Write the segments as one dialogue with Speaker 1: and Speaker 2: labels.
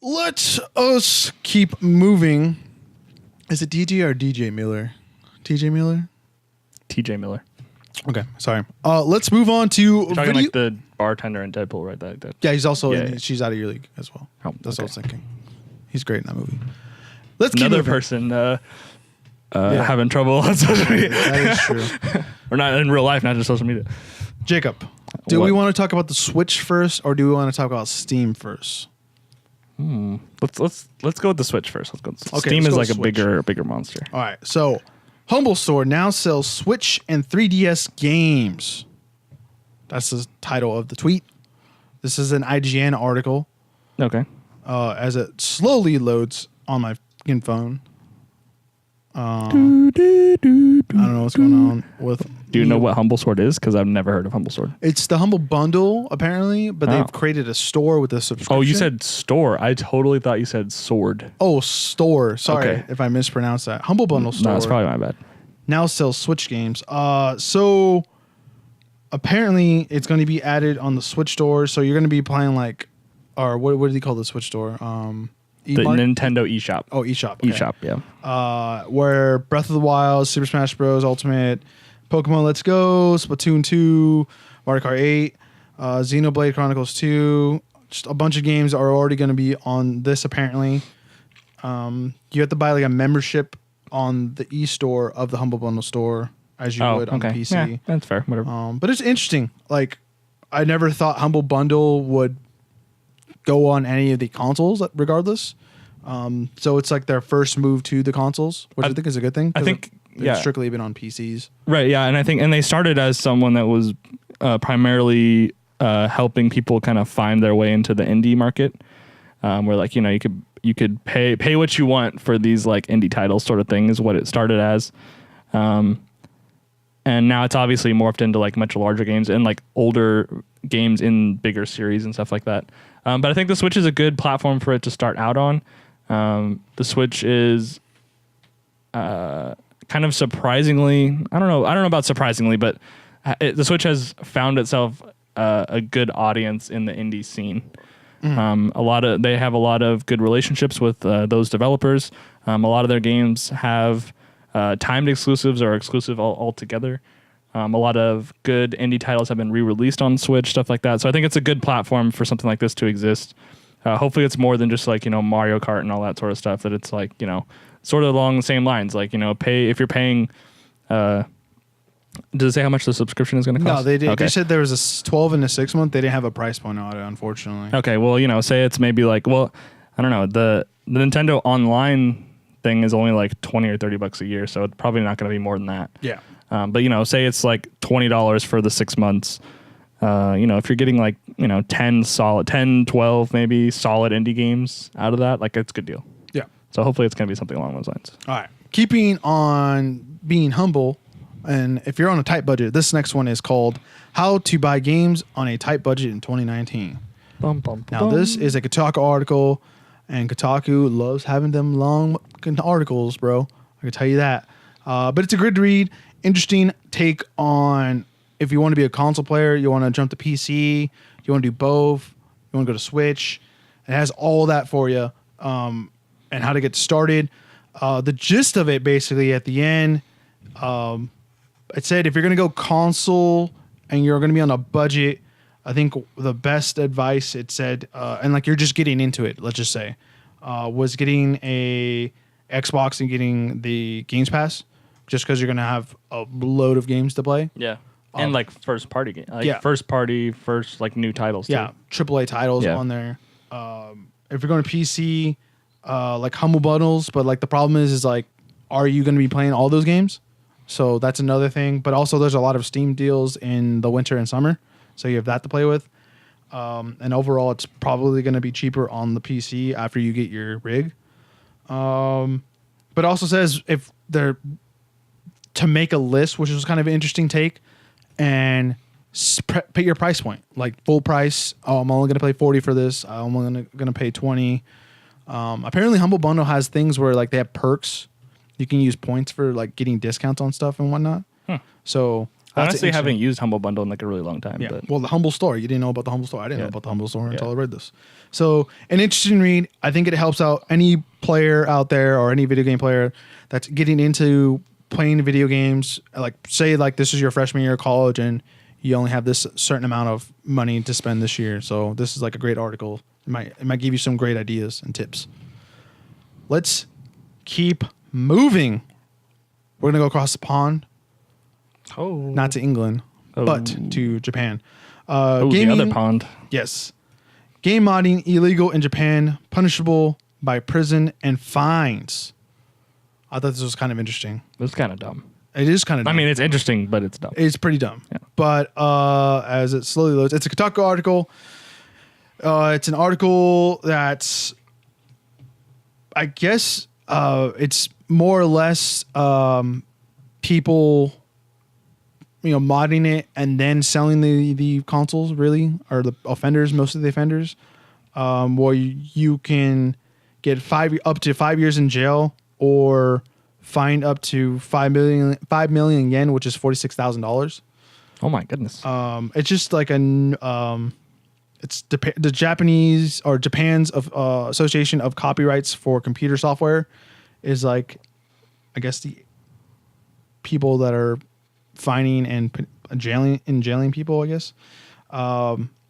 Speaker 1: Let us keep moving. Is it DJ or DJ Miller? TJ Miller?
Speaker 2: TJ Miller.
Speaker 1: Okay, sorry. Let's move on to
Speaker 2: You're talking like the bartender in Deadpool, right? That.
Speaker 1: Yeah, he's also in She's Out of Your League as well.
Speaker 2: Oh,
Speaker 1: That's what I was thinking. He's great in that movie. Let's keep
Speaker 2: another
Speaker 1: moving.
Speaker 2: person having trouble on social media.
Speaker 1: That is true.
Speaker 2: Or not in real life, not just social media.
Speaker 1: Jacob, do we want to talk about the Switch first, or do we want to talk about Steam first?
Speaker 2: Let's go with the Switch first. Let's go.
Speaker 1: Okay,
Speaker 2: Steam
Speaker 1: let's
Speaker 2: is
Speaker 1: go
Speaker 2: like
Speaker 1: with
Speaker 2: a bigger monster.
Speaker 1: All right, so Humble Store now sells Switch and 3DS games. That's the title of the tweet. This is an IGN article.
Speaker 2: Okay.
Speaker 1: As it slowly loads on my fucking phone. I don't know what's going on with.
Speaker 2: Do you know what Humble Sword is? Because I've never heard of Humble Sword.
Speaker 1: It's the Humble Bundle, apparently, but they've created a store with a subscription.
Speaker 2: Oh, you said store. I totally thought you said sword.
Speaker 1: Oh, store. Sorry if I mispronounced that. Humble Bundle store.
Speaker 2: No, that's probably my bad.
Speaker 1: Now sells Switch games. So apparently it's going to be added on the Switch store. So you're going to be playing or what do they call the Switch store?
Speaker 2: The Nintendo eShop.
Speaker 1: Oh, eShop. Okay.
Speaker 2: eShop, yeah.
Speaker 1: Where Breath of the Wild, Super Smash Bros. Ultimate, Pokemon Let's Go, Splatoon 2, Mario Kart 8, Xenoblade Chronicles 2, just a bunch of games are already going to be on this apparently. You have to buy like a membership on the e-store of the Humble Bundle store as you would on the PC.
Speaker 2: Yeah, that's fair. Whatever.
Speaker 1: But it's interesting. Like, I never thought Humble Bundle would go on any of the consoles regardless. So it's like their first move to the consoles, which I think is a good thing.
Speaker 2: I think
Speaker 1: they've strictly been on PCs.
Speaker 2: Right, yeah, and they started as someone that was primarily helping people kind of find their way into the indie market, where like, you know, you could pay what you want for these like indie titles sort of thing is what it started as. And now it's obviously morphed into like much larger games and like older games in bigger series and stuff like that. But I think the Switch is a good platform for it to start out on. The Switch is kind of surprisingly, I don't know about surprisingly, but the Switch has found itself a good audience in the indie scene. They have a lot of good relationships with those developers. A lot of their games have timed exclusives or exclusive altogether. A lot of good indie titles have been re-released on Switch, stuff like that. So I think it's a good platform for something like this to exist. Hopefully it's more than just like, you know, Mario Kart and all that sort of stuff, that it's like, you know, sort of along the same lines. Like, you know, if you're paying, does it say how much the subscription is going to cost?
Speaker 1: No, they did.
Speaker 2: Okay.
Speaker 1: They said there was a 12 and a 6 month. They didn't have a price point on it, unfortunately.
Speaker 2: Okay, well, you know, say it's maybe like, well, I don't know, the Nintendo Online thing is only like $20 or $30 a year, so it's probably not going to be more than that.
Speaker 1: Yeah.
Speaker 2: But, you know, say it's like $20 for the 6 months. You know, if you're getting like, you know, 10, 12 maybe solid indie games out of that, like, it's a good deal.
Speaker 1: Yeah.
Speaker 2: So hopefully it's going to be something along those lines.
Speaker 1: All right. Keeping on being humble, and if you're on a tight budget, this next one is called How to Buy Games on a Tight Budget in 2019. Now, this is a Kotaku article, and Kotaku loves having them long articles, bro. I can tell you that. But it's a good read. Interesting take on if you want to be a console player, you want to jump to PC, you want to do both, you want to go to Switch. It has all that for you, and how to get started. The gist of it, basically, at the end, it said if you're going to go console and you're going to be on a budget, I think the best advice it said, and like you're just getting into it, let's just say, was getting a Xbox and getting the Games Pass, just because you're going to have a load of games to play.
Speaker 2: Yeah. And like first party game, like first like new titles.
Speaker 1: Yeah, AAA titles on there. If you're going to PC, like Humble Bundles, but like the problem is like, are you going to be playing all those games? So that's another thing. But also, there's a lot of Steam deals in the winter and summer, so you have that to play with. And overall, it's probably going to be cheaper on the PC after you get your rig. But also says if they're to make a list, which was kind of an interesting take, and put your price point, like full price. Oh, I'm only going to pay 40 for this. I'm only going to pay 20. Apparently, Humble Bundle has things where like they have perks. You can use points for like getting discounts on stuff and whatnot. So
Speaker 2: I honestly haven't used Humble Bundle in like a really long time.
Speaker 1: Yeah.
Speaker 2: But.
Speaker 1: Well, the Humble Store. You didn't know about the Humble Store. I didn't know about the Humble Store until I read this. So, an interesting read. I think it helps out any player out there or any video game player that's getting into playing video games. Like, say, like this is your freshman year of college and you only have this certain amount of money to spend this year. So, this is like a great article. It might give you some great ideas and tips. Let's keep moving. We're going to go across the pond.
Speaker 2: Oh.
Speaker 1: Not to England, but to Japan.
Speaker 2: Gaming, the other pond.
Speaker 1: Yes. Game modding illegal in Japan, punishable by prison and fines. I thought this was kind of interesting.
Speaker 2: It's kind of dumb.
Speaker 1: It is kind of dumb.
Speaker 2: I mean, it's interesting, but it's dumb.
Speaker 1: It's pretty dumb.
Speaker 2: Yeah.
Speaker 1: But as it slowly loads, it's a Kotaku article. It's an article that's, I guess, it's more or less people, modding it and then selling the consoles, really, or the offenders, most of the offenders, where you can get up to 5 years in jail or fined up to 5 million yen, which is $46,000.
Speaker 2: Oh my goodness.
Speaker 1: It's just like it's the Japanese or Japan's Association of Copyrights for Computer Software is like, I guess, the people that are fining and jailing people, I guess.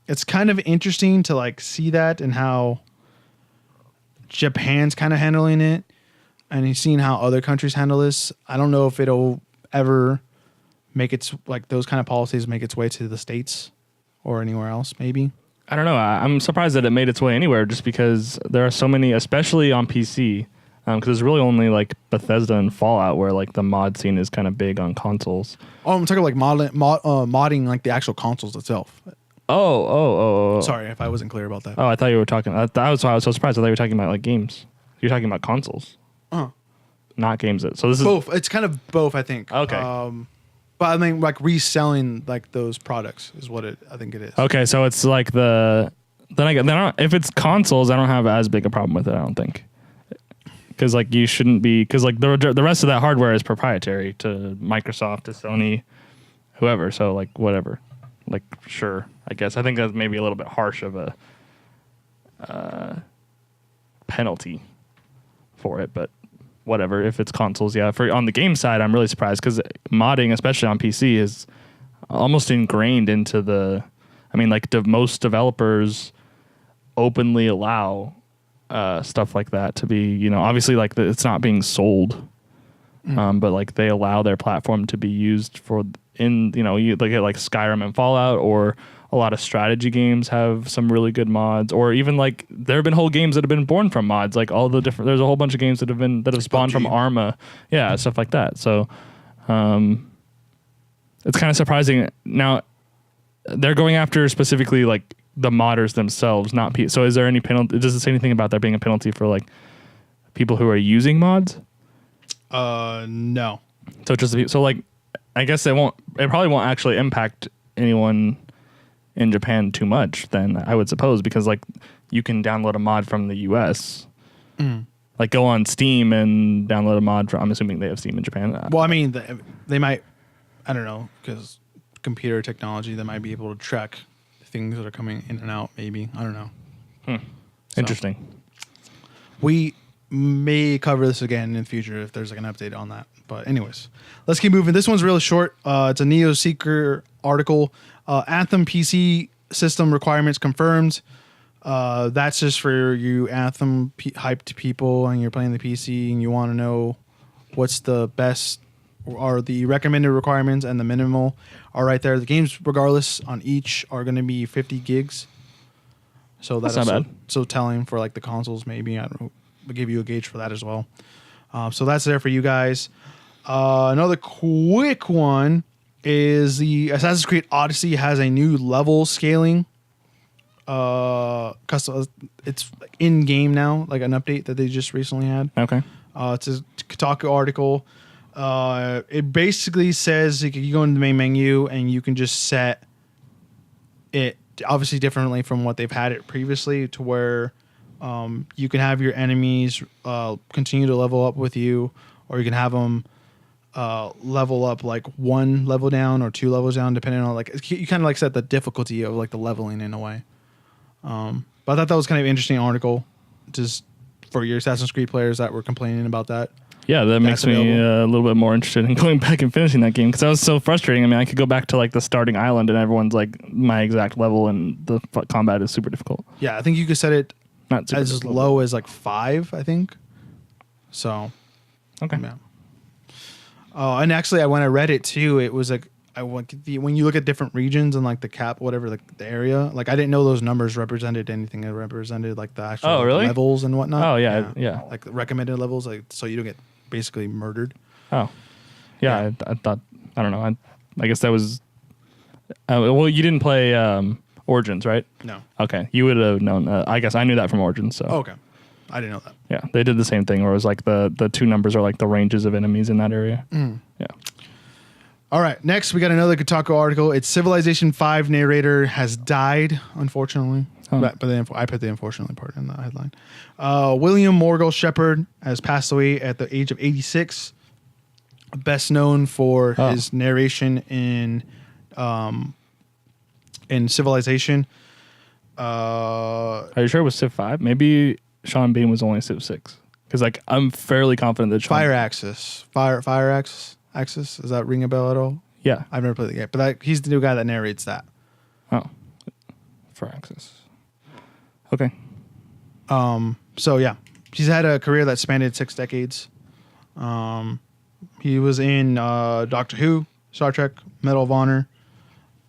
Speaker 1: It's kind of interesting to like see that and how Japan's kind of handling it, and you've seen how other countries handle this. I don't know if it'll ever make its like those kind of policies make its way to the States or anywhere else, maybe.
Speaker 2: I don't know. I'm surprised that it made its way anywhere, just because there are so many, especially on PC. Because there's really only like Bethesda and Fallout where like the mod scene is kind of big on consoles.
Speaker 1: Oh, I'm talking like modding like the actual consoles itself.
Speaker 2: Oh.
Speaker 1: Sorry if I wasn't clear about that.
Speaker 2: Oh, I thought you were talking. That was why I was so surprised. I thought you were talking about like games. You're talking about consoles, not games. So this is
Speaker 1: both. It's kind of both, I think.
Speaker 2: Okay.
Speaker 1: But I mean, like reselling like those products is what I think it is.
Speaker 2: Okay, so it's like if it's consoles, I don't have as big a problem with it. I don't think. Because like you shouldn't be, because like the rest of that hardware is proprietary to Microsoft, to Sony, whoever. So like whatever, like sure, I guess I think that's maybe a little bit harsh of a penalty for it, but whatever. If it's consoles, yeah. For on the game side, I'm really surprised because modding, especially on PC, is almost ingrained into the. I mean, like most developers openly allow. Stuff like that to be, obviously like it's not being sold, but like they allow their platform to be used for you look at like Skyrim and Fallout, or a lot of strategy games have some really good mods, or even like there have been whole games that have been born from mods, like all the different. There's a whole bunch of games that have spawned from Arma, stuff like that. So, it's kind of surprising. Now, they're going after specifically like the modders themselves, not people. So is there any penalty? Does it say anything about there being a penalty for like people who are using mods?
Speaker 1: No.
Speaker 2: So like, I guess it probably won't actually impact anyone in Japan too much then, I would suppose, because like you can download a mod from the US, like go on Steam and download a mod I'm assuming they have Steam in Japan.
Speaker 1: Well, I mean, they might, I don't know, because computer technology, they might be able to track things that are coming in and out, maybe. I don't know.
Speaker 2: So, interesting.
Speaker 1: We may cover this again in the future if there's like an update on that. But anyways, let's keep moving. This one's really short. It's a neoseeker article. Anthem PC system requirements confirmed. That's just for you Anthem hyped people and you're playing the PC and you want to know what's the best or the recommended requirements and the minimal are right there. The games, regardless, on each are going to be 50 gigs. So that's not bad. So telling for like the consoles, maybe. I don't know. We'll give you a gauge for that as well. So that's there for you guys. Another quick one is the Assassin's Creed Odyssey has a new level scaling. Custom, it's in game now, like an update that they just recently had.
Speaker 2: Okay.
Speaker 1: It's a Kotaku article. It basically says you go into the main menu and you can just set it obviously differently from what they've had it previously, to where you can have your enemies continue to level up with you, or you can have them level up like 1 level down or 2 levels down, depending on like you kind of like set the difficulty of like the leveling in a way. But I thought that was kind of an interesting article, just for your Assassin's Creed players that were complaining about that.
Speaker 2: Yeah, that makes me a little bit more interested in going back and finishing that game because that was so frustrating. I mean, I could go back to like the starting island and everyone's like my exact level and the combat is super difficult.
Speaker 1: Yeah, I think you could set it
Speaker 2: not
Speaker 1: as low as like 5, I think. So,
Speaker 2: okay.
Speaker 1: Yeah. Oh, and actually, when I read it too, it was like when you look at different regions and like the cap, whatever the area, like I didn't know those numbers represented anything. It represented like the actual levels and whatnot.
Speaker 2: Oh yeah.
Speaker 1: Like the recommended levels, like so you don't get basically murdered.
Speaker 2: Oh, yeah. I thought I don't know. I guess that was. Well, you didn't play Origins, right?
Speaker 1: No.
Speaker 2: Okay, you would have known. I guess I knew that from Origins. So.
Speaker 1: Oh, okay. I didn't know that.
Speaker 2: Yeah, they did the same thing where it was like the 2 numbers are like the ranges of enemies in that area. Yeah.
Speaker 1: All right, next we got another Kotaku article. It's Civilization 5 narrator has died, unfortunately.
Speaker 2: Oh.
Speaker 1: But I put the unfortunately part in the headline. William Morgul Shepherd has passed away at the age of 86. Best known for his narration in Civilization.
Speaker 2: Are you sure it was Civ 5? Maybe Sean Bean was only Civ 6. Because like I'm fairly confident that
Speaker 1: Fire Axis. Axis. Does that ring a bell at all?
Speaker 2: Yeah.
Speaker 1: I've never played the game. But he's the new guy that narrates that.
Speaker 2: Oh. Fire Axis. Okay.
Speaker 1: So yeah. He's had a career that spanned 6 decades. He was in Doctor Who, Star Trek, Medal of Honor,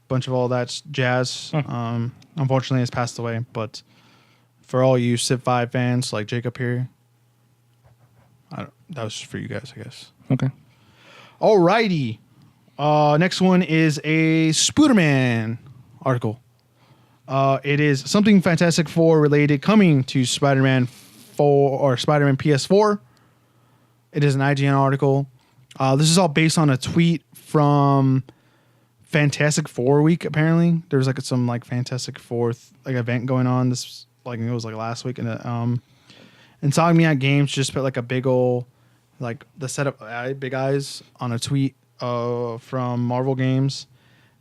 Speaker 1: bunch of all that jazz. Unfortunately, has passed away. But for all you Civ 5 fans like Jacob here, that was for you guys, I guess.
Speaker 2: Okay.
Speaker 1: Alrighty. Next one is a SpiderMan article. It is something Fantastic Four related coming to Spider-Man 4 or Spider-Man PS4. It is an IGN article. This is all based on a tweet from Fantastic Four week. Apparently, there's like some like Fantastic Four event going on. This like it was like last week, and Insomniac Games just put like a big ol' like the setup big eyes on a tweet from Marvel Games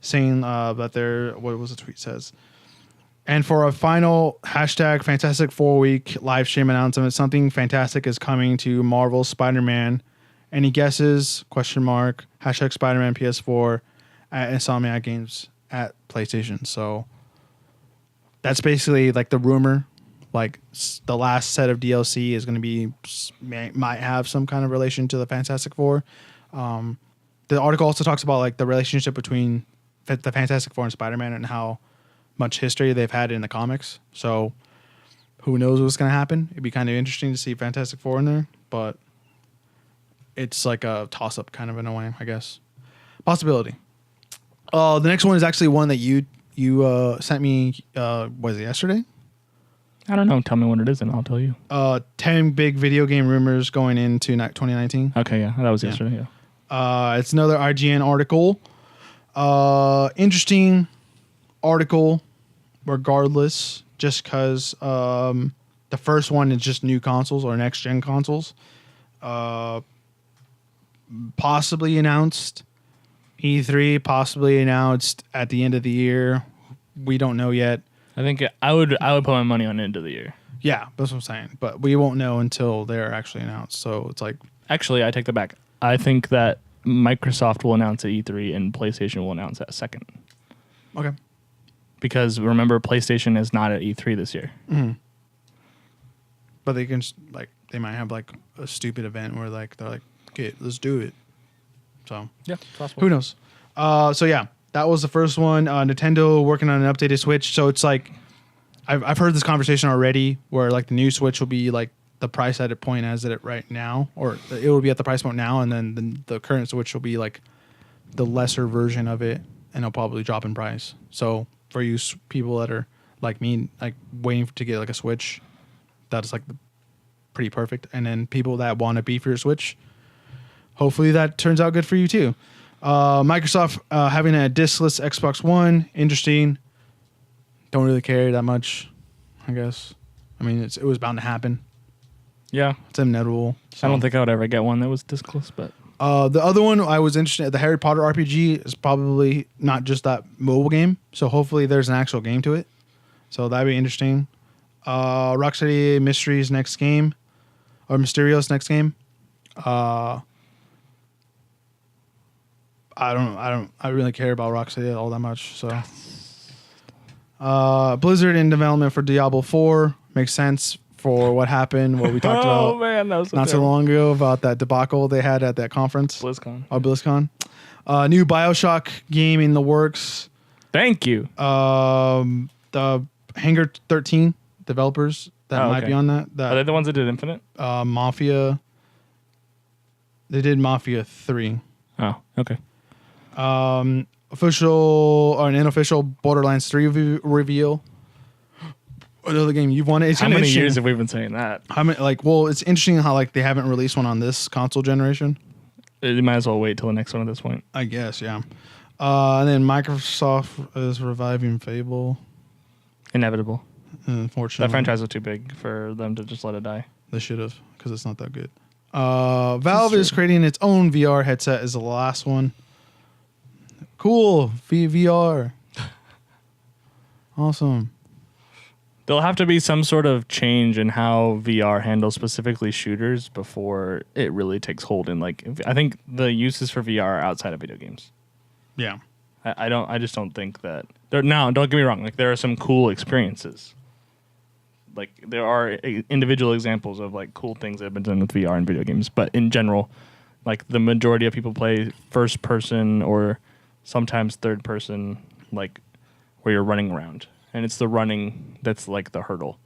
Speaker 1: saying that what was the tweet says. And for a final hashtag Fantastic Four week live stream announcement, something fantastic is coming to Marvel Spider-Man. Any guesses? Hashtag Spider-Man PS4 at Insomniac Games at PlayStation. So that's basically like the rumor. Like the last set of DLC is going to might have some kind of relation to the Fantastic Four. The article also talks about like the relationship between the Fantastic Four and Spider-Man and how much history they've had in the comics. So who knows what's going to happen? It'd be kind of interesting to see Fantastic Four in there, but it's like a toss-up kind of in a way, I guess. Possibility. The next one is actually one that you sent me, was it yesterday?
Speaker 2: I don't know. Tell me what it is and I'll tell you.
Speaker 1: 10 big video game rumors going into 2019.
Speaker 2: Okay, yeah. That was yesterday, yeah.
Speaker 1: It's another IGN article. Interesting article regardless, just because the first one is just new consoles or next-gen consoles. Possibly announced E3, possibly announced at the end of the year. We don't know yet.
Speaker 2: I think I would put my money on end of the year.
Speaker 1: Yeah, that's what I'm saying. But we won't know until they're actually announced. So it's like...
Speaker 2: Actually, I take that back. I think that Microsoft will announce at E3 and PlayStation will announce at second.
Speaker 1: Okay.
Speaker 2: Because remember, PlayStation is not at E3 this year.
Speaker 1: Mm-hmm. But they can they might have like a stupid event where like they're like, okay, let's do it. So
Speaker 2: yeah, possible.
Speaker 1: Who knows? So yeah, that was the first one. Nintendo working on an updated Switch. So it's like I've heard this conversation already where like the new Switch will be like the price at a point as it right now, or it will be at the price point now, and then the current Switch will be like the lesser version of it, and it'll probably drop in price. So for you people that are like me, like waiting to get like a Switch, that's like pretty perfect. And then people that want a beefier Switch, hopefully that turns out good for you too. Microsoft having a diskless Xbox One, interesting. Don't really care that much, I guess. I mean, it was bound to happen.
Speaker 2: Yeah,
Speaker 1: it's inevitable. So.
Speaker 2: I don't think I would ever get one that was diskless, but
Speaker 1: The other one I was interested in, the Harry Potter RPG, is probably not just that mobile game. So hopefully there's an actual game to it. So that'd be interesting. Rocksteady Mysteries next game, or Mysterio's next game. I don't really care about Rocksteady all that much. So, Blizzard in development for Diablo 4 makes sense for what happened. What we talked about.
Speaker 2: Oh man, that was
Speaker 1: not so long ago about that debacle they had at that conference.
Speaker 2: BlizzCon.
Speaker 1: BlizzCon. New BioShock game in the works.
Speaker 2: Thank you.
Speaker 1: The Hangar 13 developers that might be on that.
Speaker 2: Are they the ones that did Infinite?
Speaker 1: Mafia. They did Mafia 3.
Speaker 2: Oh, okay.
Speaker 1: Official or an unofficial Borderlands 3 reveal. Another game you've wanted.
Speaker 2: How many years have we been saying that?
Speaker 1: How many? It's interesting how they haven't released one on this console generation.
Speaker 2: You might as well wait till the next one at this point.
Speaker 1: I guess, yeah. And then Microsoft is reviving Fable.
Speaker 2: Inevitable.
Speaker 1: Unfortunately,
Speaker 2: that franchise was too big for them to just let it die.
Speaker 1: They should have, because it's not that good. Valve is creating its own VR headset. Is the last one. Cool. VR. Awesome.
Speaker 2: There'll have to be some sort of change in how VR handles specifically shooters before it really takes hold. In I think the uses for VR are outside of video games.
Speaker 1: Yeah.
Speaker 2: I just don't think that. Now, don't get me wrong. There are some cool experiences. There are individual examples of cool things that have been done with VR in video games, but in general, the majority of people play first person or sometimes third person, where you're running around, and it's the running that's the hurdle.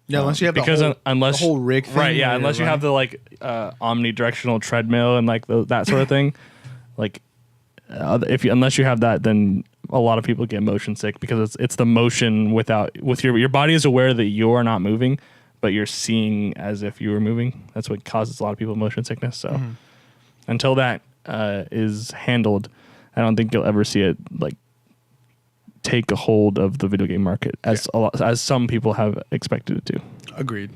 Speaker 1: Yeah, unless you have the whole rig thing,
Speaker 2: right? Yeah, unless you have the omnidirectional treadmill and that sort of thing, unless you have that, then a lot of people get motion sick because it's the motion with your body is aware that you are not moving, but you're seeing as if you were moving. That's what causes a lot of people motion sickness. So until that is handled, I don't think you'll ever see it take a hold of the video game market as some people have expected it to. Agreed.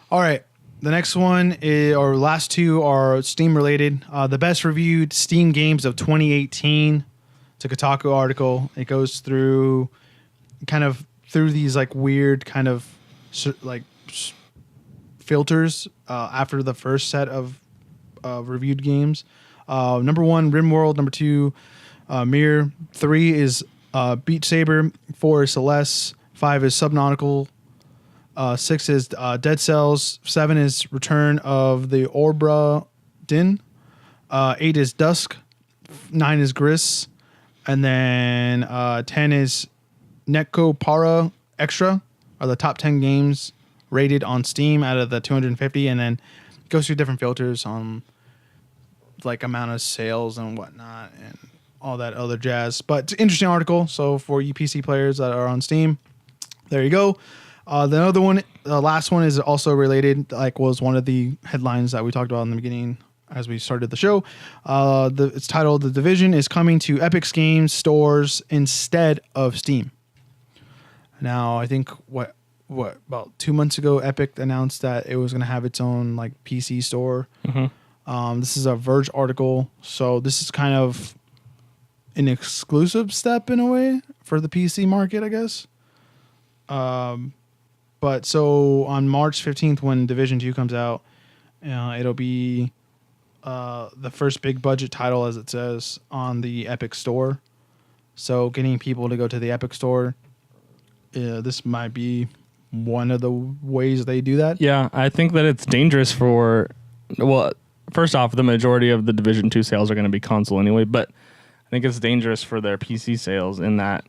Speaker 1: All right. The next one or last two are Steam related. The best reviewed Steam games of 2018. It's a Kotaku article. It goes through these weird kind of filters after the first set of reviewed games. Number 1, RimWorld. Number 2, Mirror. 3 is Beat Saber. 4 is Celeste. 5 is Subnautical. 6 is Dead Cells. 7 is Return of the Obra Dinn. 8 is Dusk. 9 is Gris. And then 10 is Nekopara Extra. Are the top 10 games rated on Steam out of the 250. And then goes through different filters on amount of sales and whatnot and all that other jazz. But it's an interesting article. So for you PC players that are on Steam, there you go. The other one, the last one is also related, was one of the headlines that we talked about in the beginning as we started the show. It's titled, The Division is coming to Epic Games stores instead of Steam. Now, I think what about 2 months ago, Epic announced that it was going to have its own PC store. Mm-hmm. This is a Verge article. So this is kind of an exclusive step in a way for the PC market, I guess. But so on March 15th, when Division 2 comes out, it'll be the first big budget title, as it says, on the Epic Store. So getting people to go to the Epic Store, this might be one of the ways they do that.
Speaker 2: Yeah, I think that it's dangerous for... Well, first off, the majority of the Division 2 sales are going to be console anyway, but I think it's dangerous for their PC sales in that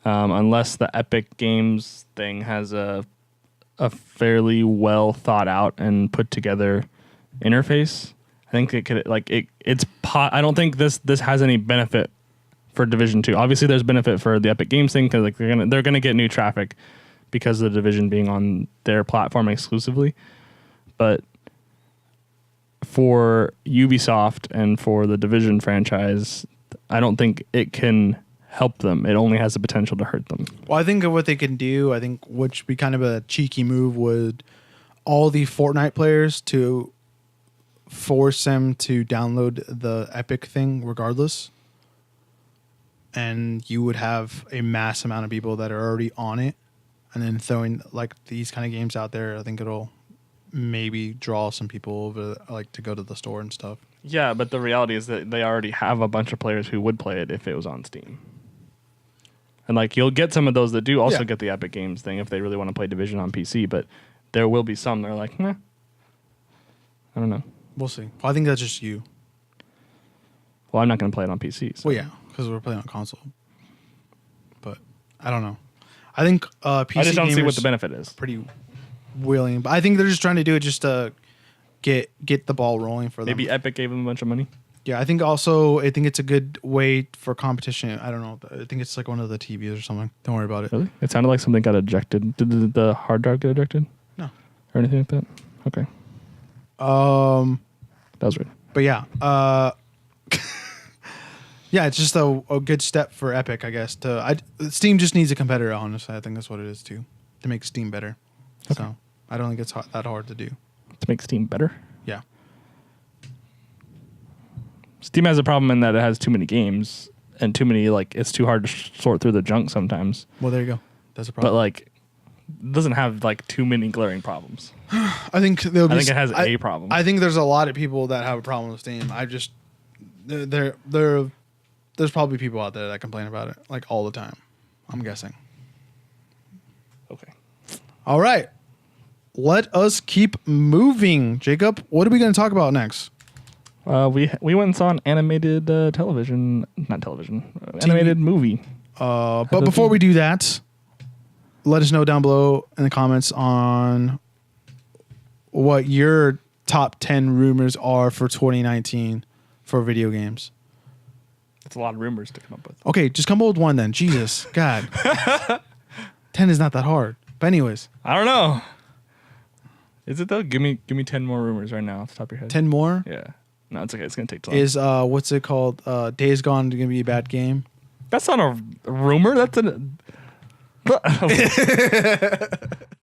Speaker 2: unless the Epic Games thing has a fairly well thought out and put together interface, I think it could I don't think this has any benefit for Division 2. Obviously, there's benefit for the Epic Games thing because they're gonna get new traffic because of the Division being on their platform exclusively. But for Ubisoft and for the Division franchise, I don't think it can help them. It only has the potential to hurt them.
Speaker 1: Well, I think of what they can do, which would be kind of a cheeky move, would all the Fortnite players to force them to download the Epic thing regardless. And you would have a mass amount of people that are already on it. And then throwing like these kind of games out there, I think it'll maybe draw some people over like to go to the store and stuff.
Speaker 2: Yeah, but the reality is that they already have a bunch of players who would play it if it was on Steam. And like you'll get some of those that do also get the Epic Games thing if they really want to play Division on PC, but there will be some that are like, I don't know.
Speaker 1: We'll see. Well, I think that's just you.
Speaker 2: Well, I'm not going to play it on PC. So.
Speaker 1: Well, yeah, because we're playing on console. But I don't know. I think PC
Speaker 2: I just don't see
Speaker 1: gamers
Speaker 2: what the benefit is.
Speaker 1: Pretty willing, but I think they're just trying to do it just to get the ball rolling for them.
Speaker 2: Maybe Epic gave them a bunch of money.
Speaker 1: Yeah, I think it's a good way for competition. I don't know. I think it's like one of the TVs or something. Don't worry about it.
Speaker 2: Really? It sounded like something got ejected. Did the hard drive get ejected?
Speaker 1: No.
Speaker 2: Or anything like that? Okay. That was weird.
Speaker 1: But yeah. Yeah, it's just a good step for Epic, I guess. Steam just needs a competitor, honestly. I think that's what it is, too. To make Steam better. Okay. So I don't think it's that hard to do.
Speaker 2: To make Steam better?
Speaker 1: Yeah.
Speaker 2: Steam has a problem in that it has too many games and too many, like, it's too hard to sort through the junk sometimes.
Speaker 1: Well, there you go. That's a problem.
Speaker 2: But, like, it doesn't have, like, too many glaring problems.
Speaker 1: I think it
Speaker 2: has a problem.
Speaker 1: I think there's a lot of people that have a problem with Steam. There's probably people out there that complain about it, like, all the time. I'm guessing.
Speaker 2: Okay.
Speaker 1: All right. Let us keep moving. Jacob, what are we going to talk about next?
Speaker 2: We went and saw an animated animated movie.
Speaker 1: But before we do that, let us know down below in the comments on what your top 10 rumors are for 2019 for video games.
Speaker 2: It's a lot of rumors to come up with.
Speaker 1: Okay, just come up with one then. Jesus, God. 10 is not that hard. But anyways.
Speaker 2: I don't know. Is it though? Give me 10 more rumors right now off the top of your head.
Speaker 1: 10 more?
Speaker 2: Yeah. No, it's okay. It's going to take too long.
Speaker 1: Is, what's it called? Days Gone going to be a bad game?
Speaker 2: That's not a rumor. That's